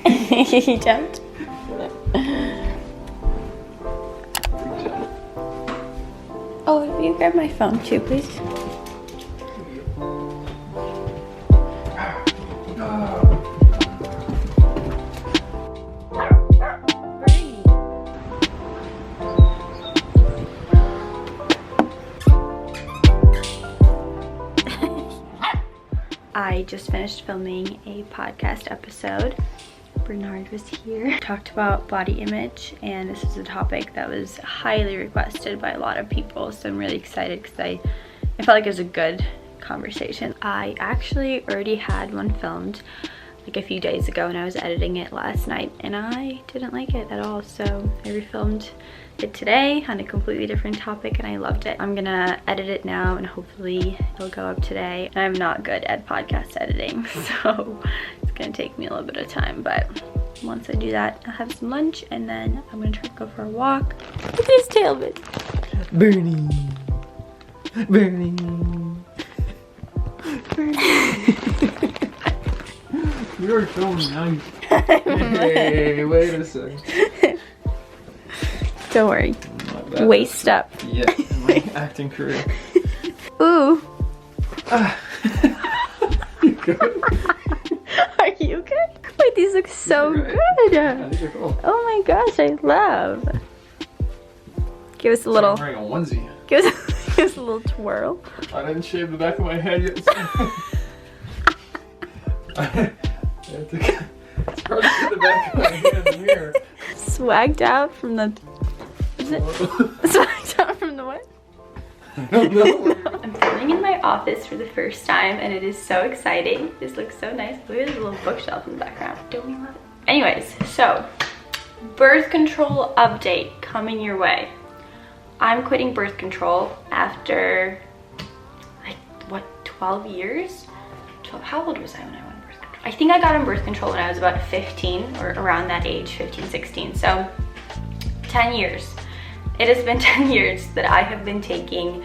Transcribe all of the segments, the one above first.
You jumped. Oh, will you grab my phone too, please? I just finished filming a podcast episode. Bernard was here. Talked about body image, and this is a topic that was highly requested by a lot of people, so I'm really excited because I felt like it was a good conversation. I actually already had one filmed like a few days ago, and I was editing it last night, and I didn't like it at all, so I refilmed it today on a completely different topic, and I loved it. I'm gonna edit it now, and hopefully it'll go up today. I'm not good at podcast editing, so it's gonna take me a little bit of time, but once I do that, I'll have some lunch, and then I'm gonna try to go for a walk. Look at his tail bit. Bernie. Bernie. Bernie. You're so nice. Hey, wait a second. Don't worry. Waist up. Yeah, in my acting career. Ooh. You good? Are you good? Wait, these look so good. Yeah, these are cool. Oh my gosh, I love. Give us a little. I'm wearing a onesie. Give us a little twirl. I didn't shave the back of my head yet. It's hard to see the back of my head in the mirror. Swagged out from the. Is it? Swagged out from the what? I don't know. I'm filming in my office for the first time, and it is so exciting. This looks so nice. Look at this little bookshelf in the background. Don't we love it? Anyways, so birth control update coming your way. I'm quitting birth control after like what, 12 years? 12, how old was I when I went on birth control? I think I got on birth control when I was about 15 or around that age, 15, 16. So 10 years. It has been 10 years that I have been taking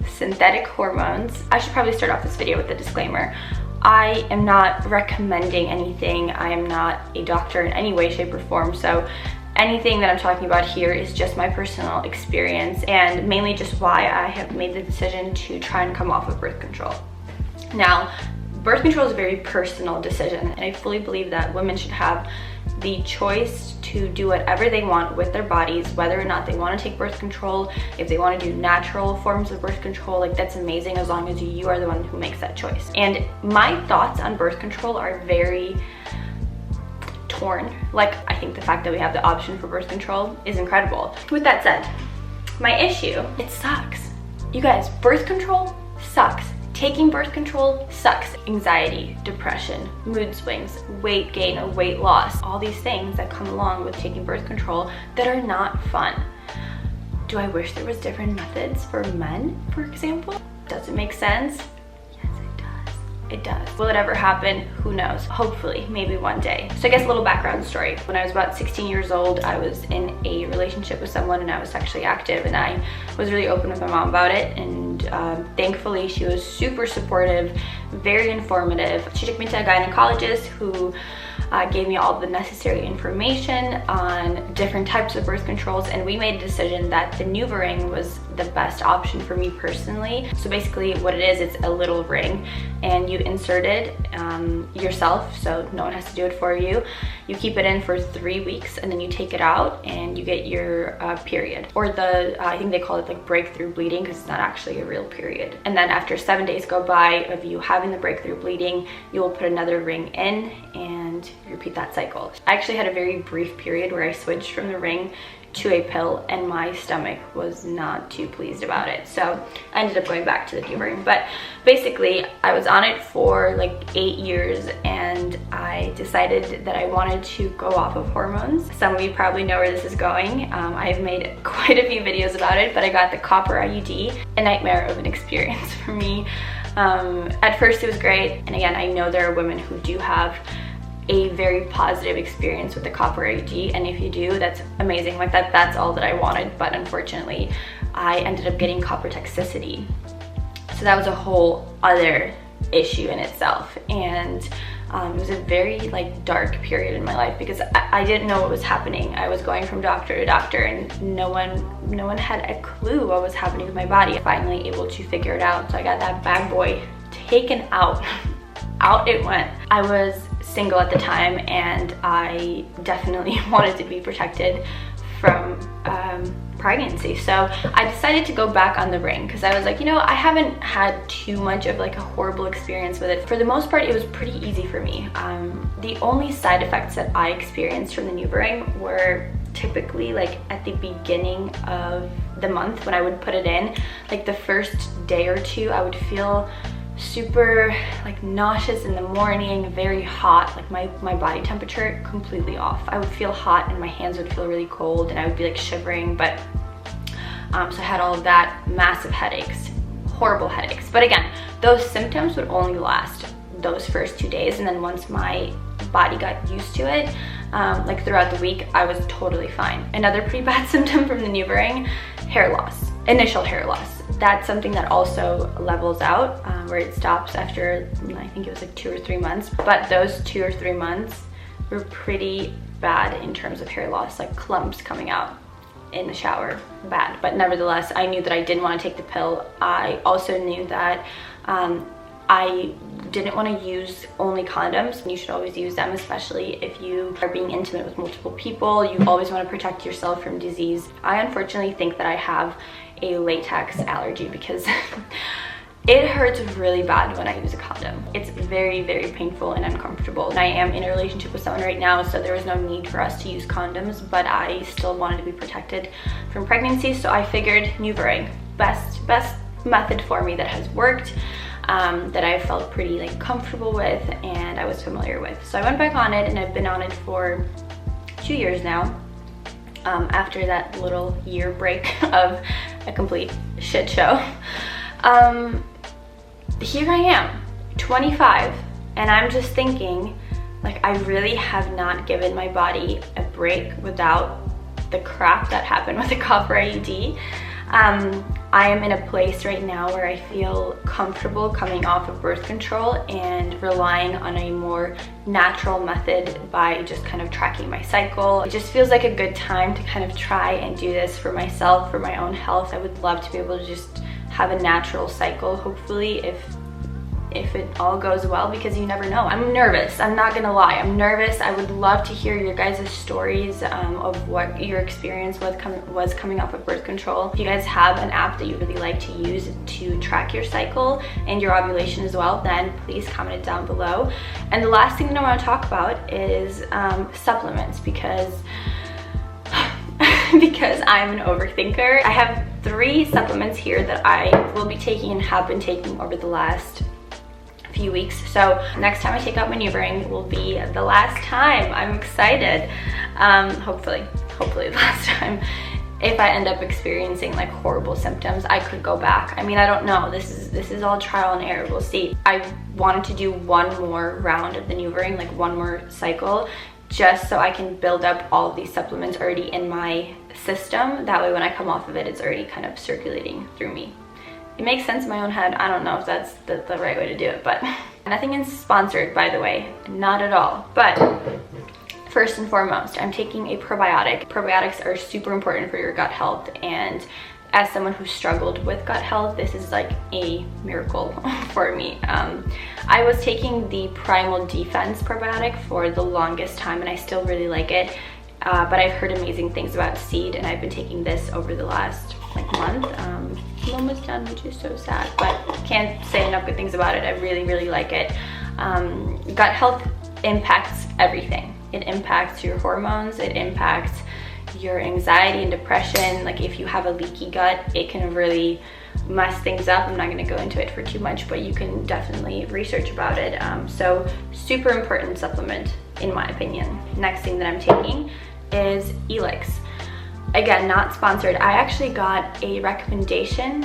synthetic hormones. I should probably start off this video with a disclaimer. I am not recommending anything. I am not a doctor in any way, shape, or form. So anything that I'm talking about here is just my personal experience and mainly just why I have made the decision to try and come off of birth control. Now, birth control is a very personal decision, and I fully believe that women should have the choice to do whatever they want with their bodies, whether or not they want to take birth control. If they want to do natural forms of birth control, like that's amazing, as long as you are the one who makes that choice. And my thoughts on birth control are very torn. Like, I think the fact that we have the option for birth control is incredible. With that said, my issue, it sucks. You guys, birth control sucks. Taking birth control sucks. Anxiety, depression, mood swings, weight gain or weight loss, all these things that come along with taking birth control that are not fun. Do I wish there was different methods for men, for example? Does it make sense? Yes, it does. It does. Will it ever happen? Who knows? Hopefully, maybe one day. So I guess a little background story. When I was about 16 years old, I was in a relationship with someone, and I was sexually active, and I was really open with my mom about it, and thankfully she was super supportive, very informative. She took me to a gynecologist who gave me all the necessary information on different types of birth controls, and we made a decision that the NuvaRing was the best option for me personally. So basically what it is, it's a little ring, and you insert it yourself, so no one has to do it for you. You keep it in for 3 weeks, and then you take it out and you get your period, or the I think they call it like breakthrough bleeding, because it's not actually a real period. And then after 7 days go by of you having the breakthrough bleeding, you will put another ring in and repeat that cycle. I actually had a very brief period where I switched from the ring to a pill, and my stomach was not too pleased about it, so I ended up going back to the NuvaRing. But basically I was on it for like 8 years, and I decided that I wanted to go off of hormones. Some of you probably know where this is going. I've made quite a few videos about it, but I got the copper IUD. A nightmare of an experience for me. At first it was great, and again, I know there are women who do have a very positive experience with the copper IUD, and if you do, that's amazing. Like that's all that I wanted, but unfortunately I ended up getting copper toxicity, so that was a whole other issue in itself. And It was a very like dark period in my life because I didn't know what was happening. I was going from doctor to doctor and no one had a clue what was happening with my body. Finally able to figure it out. So I got that bad boy taken out. Out it went. I was single at the time and I definitely wanted to be protected from pregnancy. So I decided to go back on the ring because I was like, you know, I haven't had too much of like a horrible experience with it. For the most part, it was pretty easy for me. The only side effects that I experienced from the NuvaRing were typically like at the beginning of the month when I would put it in. Like the first day or two, I would feel super like nauseous in the morning, very hot, like my body temperature completely off. I would feel hot and my hands would feel really cold and I would be like shivering, but so I had all of that, massive headaches, horrible headaches. But again, those symptoms would only last those first 2 days, and then once my body got used to it, like throughout the week, I was totally fine. Another pretty bad symptom from the NuvaRing, hair loss, initial hair loss. That's something that also levels out, where it stops after, I think it was like 2 or 3 months. But those 2 or 3 months were pretty bad in terms of hair loss, like clumps coming out in the shower, bad. But nevertheless, I knew that I didn't want to take the pill. I also knew that I didn't want to use only condoms. You should always use them, especially if you are being intimate with multiple people. You always want to protect yourself from disease. I unfortunately think that I have a latex allergy because it hurts really bad when I use a condom. It's very, very painful and uncomfortable. And I am in a relationship with someone right now, so there was no need for us to use condoms, but I still wanted to be protected from pregnancy, so I figured NuvaRing, best method for me that has worked, that I felt pretty like comfortable with and I was familiar with. So I went back on it and I've been on it for 2 years now. After that little year break of a complete shit show. Here I am, 25, and I'm just thinking, like, I really have not given my body a break without the crap that happened with the copper IUD. I am in a place right now where I feel comfortable coming off of birth control and relying on a more natural method by just kind of tracking my cycle. It just feels like a good time to kind of try and do this for myself, for my own health. I would love to be able to just have a natural cycle, hopefully, if it all goes well, because you never know. I'm nervous, I'm not gonna lie, I'm nervous. I would love to hear your guys' stories of what your experience was coming off of birth control. If you guys have an app that you really like to use to track your cycle and your ovulation as well, then please comment it down below. And the last thing that I want to talk about is supplements, because I'm an overthinker. I have 3 supplements here that I will be taking and have been taking over the last few weeks. So next time I take out my NuvaRing will be the last time. I'm excited. Hopefully the last time. If I end up experiencing like horrible symptoms, I could go back. I mean, I don't know. This is all trial and error. We'll see. I wanted to do one more round of the NuvaRing, like one more cycle, just so I can build up all of these supplements already in my system. That way when I come off of it, it's already kind of circulating through me. It makes sense in my own head. I don't know if that's the right way to do it, but nothing is sponsored, by the way, not at all. But first and foremost, I'm taking a probiotic. Probiotics are super important for your gut health, and as someone who struggled with gut health, this is like a miracle for me. I was taking the Primal Defense probiotic for the longest time, and I still really like it. But I've heard amazing things about Seed, and I've been taking this over the last like month. I'm almost done, which is so sad, but can't say enough good things about it. I really, really like it. Gut health impacts everything. It impacts your hormones, it impacts your anxiety and depression. Like if you have a leaky gut, it can really mess things up. I'm not going to go into it for too much, but you can definitely research about it. So super important supplement in my opinion. Next thing that I'm taking is Elix. Again, not sponsored. I actually got a recommendation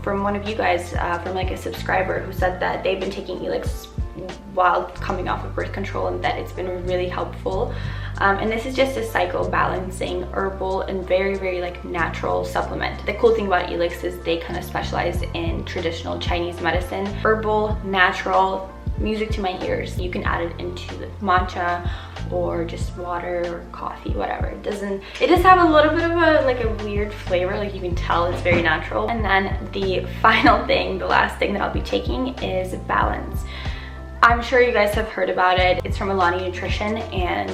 from one of you guys, from like a subscriber, who said that they've been taking Elix while coming off of birth control and that it's been really helpful. And this is just a cycle balancing herbal and very, very like natural supplement. The cool thing about Elix is they kind of specialize in traditional Chinese medicine, herbal, natural, music to my ears. You can add it into the matcha or just water or coffee, whatever. It does have a little bit of a weird flavor, like you can tell it's very natural. And then the final thing, the last thing that I'll be taking is Balance. I'm sure you guys have heard about it. It's from Alani Nutrition, and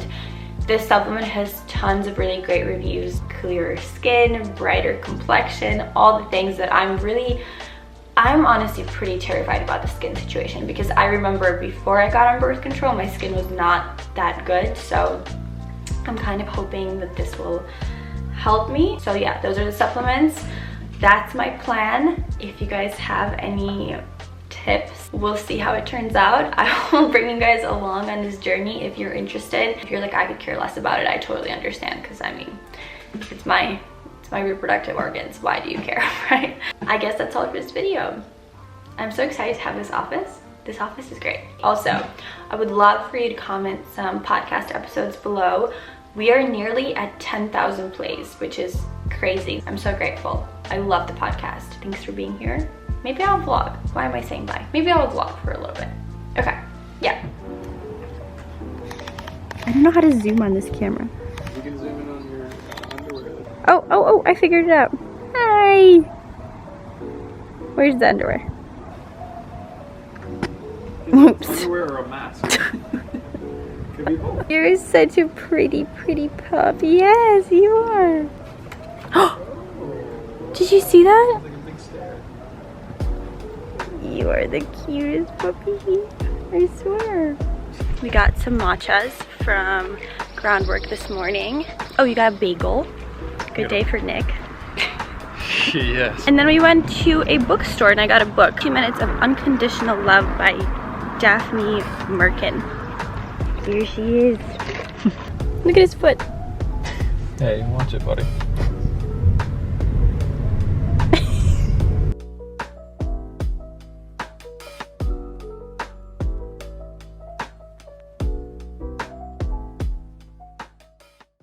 this supplement has tons of really great reviews. Clearer skin, brighter complexion, all the things that I'm honestly pretty terrified about the skin situation, because I remember before I got on birth control, my skin was not that good. So I'm kind of hoping that this will help me. So yeah, those are the supplements. That's my plan. If you guys have any tips, we'll see how it turns out. I will bring you guys along on this journey if you're interested. If you're like, I could care less about it, I totally understand, because I mean, it's my reproductive organs. Why do you care, right? I guess that's all for this video. I'm so excited to have this office. This office is great. Also, I would love for you to comment some podcast episodes below. We are nearly at 10,000 plays, which is crazy. I'm so grateful. I love the podcast. Thanks for being here. Maybe I'll vlog. Why am I saying bye? Maybe I'll vlog for a little bit. Okay, yeah. I don't know how to zoom on this camera. You can zoom in on your underwear. Oh, I figured it out. Hi. Where's the underwear? Oops. Underwear or a mask? Could be both. You're such a pretty puppy. Yes, you are. Did you see that? Like a big stare. You are the cutest puppy. I swear. We got some matchas from Groundwork this morning. Oh, you got a bagel. Good day for Nick. Yes. And then we went to a bookstore and I got a book, 2 Minutes of Unconditional Love by Daphne Merkin. Here she is. Look at his foot. Hey, watch it, buddy.